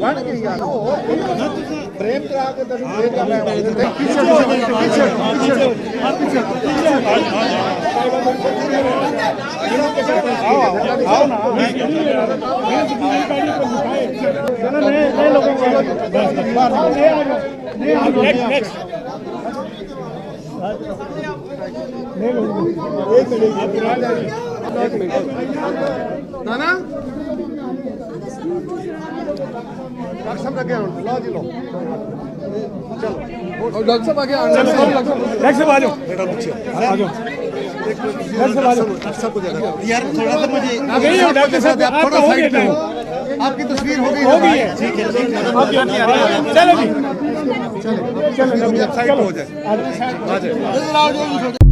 बन गई प्रेम करा के नाना डॉक्टर साहब लगे लो जी लो चलो डॉक्टर साहब आगे डॉक्टर साहब आ जाओ बेटा पीछे आ जाओ डॉक्टर साहब को यार थोड़ा सा मुझे डॉक्टर साहब आप थोड़ा साइड पे हो आपकी तस्वीर हो गई है ठीक है चलो जी चलो साइड हो जाए आ जाए